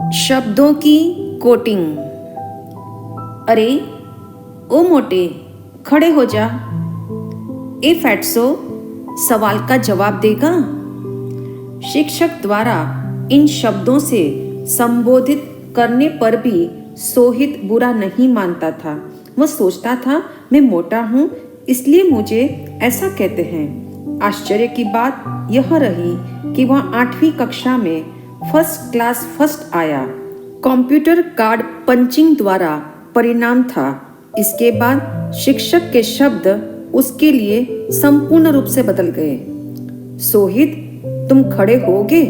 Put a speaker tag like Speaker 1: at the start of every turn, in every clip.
Speaker 1: शब्दों की कोटिंग। अरे ओ मोटे, खड़े हो जा। ए फैट्सो सवाल का जवाब देगा। शिक्षक द्वारा इन शब्दों से संबोधित करने पर भी सोहित बुरा नहीं मानता था। वह सोचता था मैं मोटा हूँ इसलिए मुझे ऐसा कहते हैं। आश्चर्य की बात यह रही कि वह 8वीं कक्षा में फर्स्ट क्लास फर्स्ट आया। कंप्यूटर कार्ड पंचिंग द्वारा परिणाम था। इसके बाद शिक्षक के शब्द उसके लिए संपूर्ण रूप से बदल गए। सोहित, तुम खड़े होगे?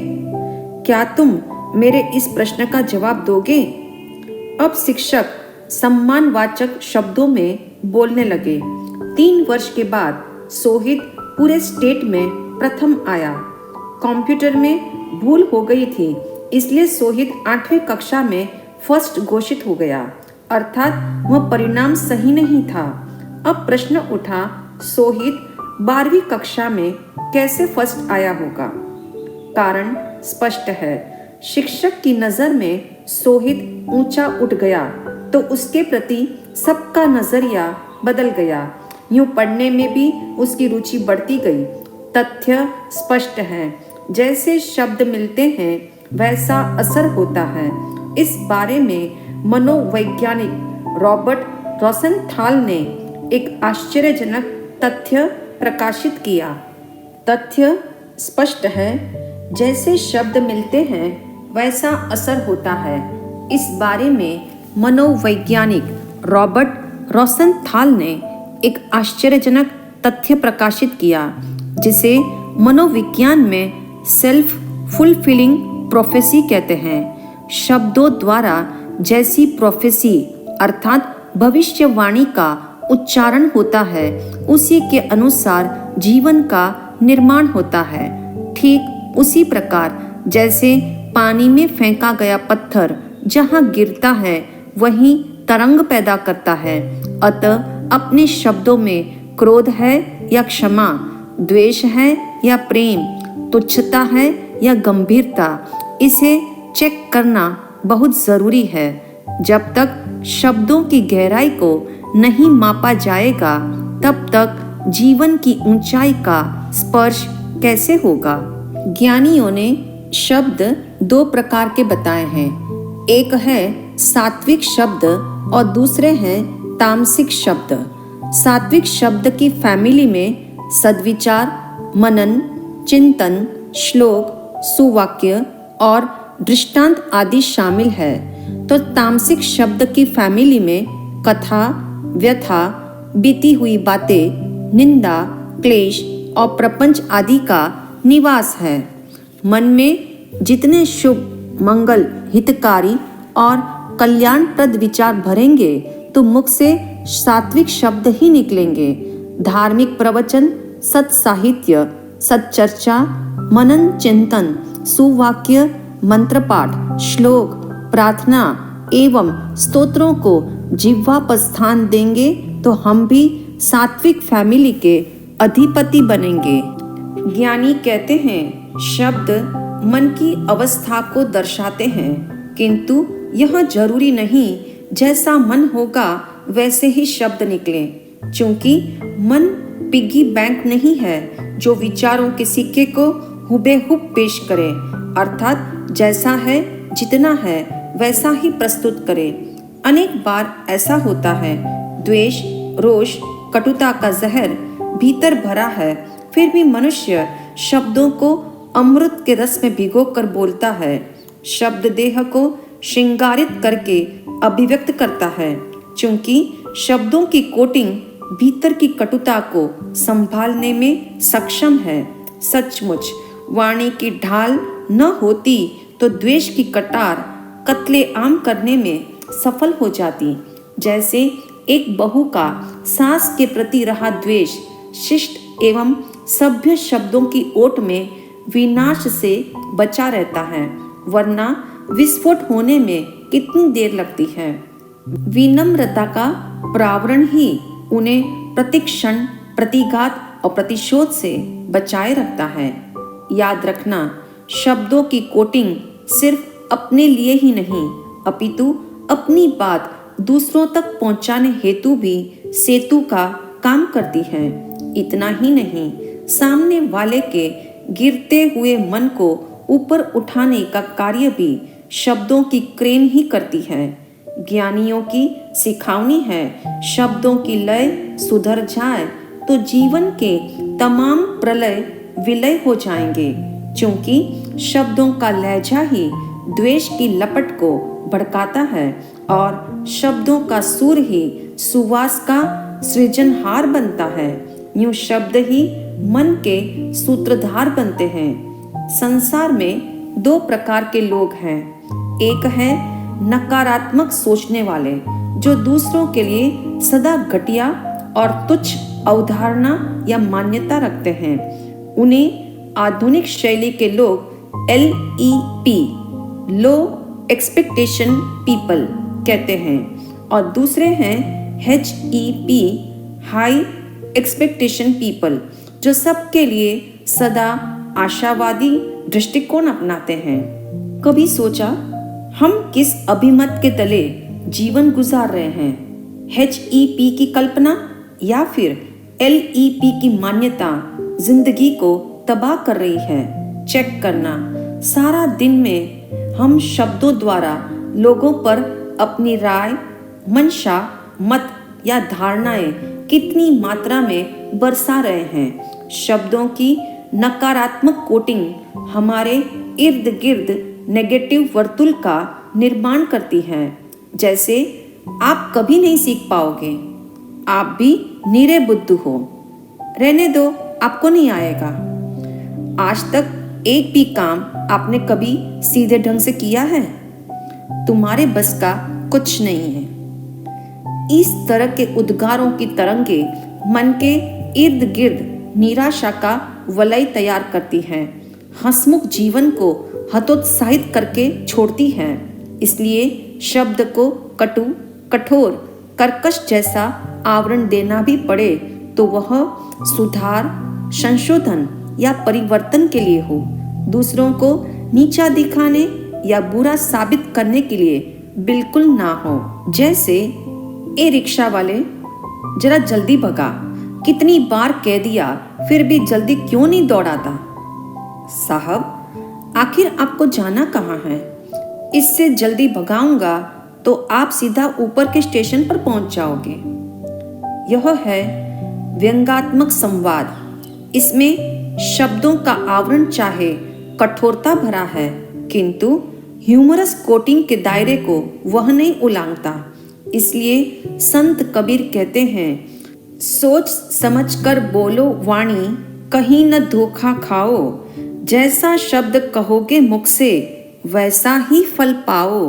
Speaker 1: क्या तुम मेरे इस प्रश्न का जवाब दोगे? अब शिक्षक सम्मानवाचक शब्दों में बोलने लगे। 3 वर्ष के बाद सोहित पूरे स्टेट में प्रथम आया। कंप्यूटर में भूल हो गई थी इसलिए सोहित 8वीं कक्षा में फर्स्ट घोषित हो गया, अर्थात वह परिणाम सही नहीं था। अब प्रश्न उठा, सोहित 12वीं कक्षा में कैसे फर्स्ट आया होगा? कारण स्पष्ट है। शिक्षक की नज़र में सोहित ऊंचा उठ गया तो उसके प्रति सबका नजरिया बदल गया। यूं पढ़ने में भी उसकी रुचि बढ़ती गई। तथ्य स्पष्ट है, जैसे शब्द मिलते हैं वैसा असर होता है। इस बारे में मनोवैज्ञानिक रॉबर्ट रोसेनथाल ने एक आश्चर्यजनक तथ्य प्रकाशित किया। तथ्य स्पष्ट है, जैसे शब्द मिलते हैं वैसा असर होता है। इस बारे में मनोवैज्ञानिक रॉबर्ट रोसेनथाल ने एक आश्चर्यजनक तथ्य प्रकाशित किया, जिसे मनोविज्ञान में सेल्फ फुलफिलिंग प्रोफेसी कहते हैं। शब्दों द्वारा जैसी प्रोफेसी अर्थात भविष्यवाणी का उच्चारण होता है, उसी के अनुसार जीवन का निर्माण होता है। ठीक उसी प्रकार जैसे पानी में फेंका गया पत्थर जहाँ गिरता है वहीं तरंग पैदा करता है। अतः अपने शब्दों में क्रोध है या क्षमा, द्वेष है या प्रेम, तुच्छता है या गंभीरता, इसे चेक करना बहुत जरूरी है। जब तक शब्दों की गहराई को नहीं मापा जाएगा तब तक जीवन की ऊंचाई का स्पर्श कैसे होगा? ज्ञानियों ने शब्द 2 प्रकार के बताए हैं। एक है सात्विक शब्द और दूसरे हैं तामसिक शब्द। सात्विक शब्द की फैमिली में सद्विचार, मनन, चिंतन, श्लोक, सुवाक्य और दृष्टांत आदि शामिल है। तो तामसिक शब्द की फैमिली में कथा, व्यथा, बीती हुई बातें, निंदा, क्लेश और प्रपंच आदि का निवास है। मन में जितने शुभ, मंगल, हितकारी और कल्याणप्रद विचार भरेंगे तो मुख से सात्विक शब्द ही निकलेंगे। धार्मिक प्रवचन, सत्साहित्य, सच्चर्चा, मनन चिंतन, सुवाक्य, मंत्रपाठ, श्लोक, प्रार्थना एवं स्तोत्रों को जिह्वा पर स्थान देंगे तो हम भी सात्विक फैमिली के अधिपति बनेंगे। ज्ञानी कहते हैं शब्द मन की अवस्था को दर्शाते हैं, किंतु यह जरूरी नहीं जैसा मन होगा वैसे ही शब्द निकले। क्योंकि मन पिग्गी बैंक नहीं है जो विचारों के सिक्के को हुबेहूब पेश करे, अर्थात जैसा है, जितना है वैसा ही प्रस्तुत करे। अनेक बार ऐसा होता है, द्वेष, रोष, कटुता का जहर भीतर भरा है, फिर भी मनुष्य शब्दों को अमृत के रस में भिगोकर बोलता है। शब्द देह को श्रृंगारित करके अभिव्यक्त करता है, क्योंकि शब्दों की कोटिंग भीतर की कटुता को संभालने में सक्षम है। सचमुच वाणी की ढाल न होती तो द्वेष की कटार कत्ले आम करने में सफल हो जाती। जैसे एक बहू का सास के प्रति रहा द्वेष शिष्ट एवं सभ्य शब्दों की ओट में विनाश से बचा रहता है, वरना विस्फोट होने में कितनी देर लगती है। विनम्रता का प्रावरण ही उन्हें प्रतिक्षण प्रतिघात और प्रतिशोध से बचाए रखता है। याद रखना, शब्दों की कोटिंग सिर्फ अपने लिए ही नहीं अपितु अपनी बात दूसरों तक पहुंचाने हेतु भी सेतु का काम करती है। इतना ही नहीं, सामने वाले के गिरते हुए मन को ऊपर उठाने का कार्य भी शब्दों की क्रेन ही करती है। ज्ञानियों की सिखावनी है, शब्दों की लय सुधर जाए तो जीवन के तमाम प्रलय विलय हो जाएंगे, क्योंकि शब्दों का लहजा ही द्वेष की लपट को भड़काता है और शब्दों का सुर ही सुवास का सृजनहार बनता है। यूं शब्द ही मन के सूत्रधार बनते हैं। संसार में दो प्रकार के लोग हैं। एक है नकारात्मक सोचने वाले, जो दूसरों के लिए सदा घटिया और तुच्छ अवधारणा या मान्यता रखते हैं। उन्हें आधुनिक शैली के लोग LEP लो एक्सपेक्टेशन पीपल कहते हैं और दूसरे हैं HEP हाई एक्सपेक्टेशन पीपल, जो सबके लिए सदा आशावादी दृष्टिकोण अपनाते हैं। कभी सोचा हम किस अभिमत के तले जीवन गुजार रहे हैं? HEP की कल्पना या फिर LEP की मान्यता जिंदगी को तबाह कर रही है? चेक करना। सारा दिन में हम शब्दों द्वारा लोगों पर अपनी राय, मंशा, मत या धारणाएं कितनी मात्रा में बरसा रहे हैं। शब्दों की नकारात्मक कोटिंग हमारे इर्द गिर्द नेगेटिव वर्तुल का निर्माण करती है। जैसे आप कभी नहीं सीख पाओगे, आप भी नीरे बुद्धू हो, रहने दो, आपको नहीं आएगा। आज तक एक भी काम आपने कभी सीधे ढंग से किया है? तुम्हारे बस का कुछ नहीं है। इस तरह के उद्गारों की तरंगे मन के इर्द गिर्द निराशा का वलय तैयार करती हैं, हंसमुख जीवन को हतोत्साहित करके छोड़ती हैं। इसलिए शब्द को कटु, कठोर, कर्कश जैसा आवरण देना भी पड़े तो वह सुधार, संशोधन या परिवर्तन के लिए हो, दूसरों को नीचा दिखाने या बुरा साबित करने के लिए बिल्कुल ना हो। जैसे ए रिक्शा वाले, जरा जल्दी भगा, कितनी बार कह दिया फिर भी जल्दी क्यों नहीं दौड़ाता? साहब, आखिर आपको जाना कहाँ है? इससे जल्दी भगाऊंगा तो आप सीधा ऊपर के स्टेशन पर पहुंच जाओगे। यह है व्यंग्यात्मक संवाद। इसमें शब्दों का आवरण चाहे कठोरता भरा है, किंतु ह्यूमरस कोटिंग के दायरे को वह नहीं उलांघता। इसलिए संत कबीर कहते हैं, सोच समझकर बोलो वाणी, कहीं न धोखा खाओ, जैसा शब्द कहोगे मुख से वैसा ही फल पाओ।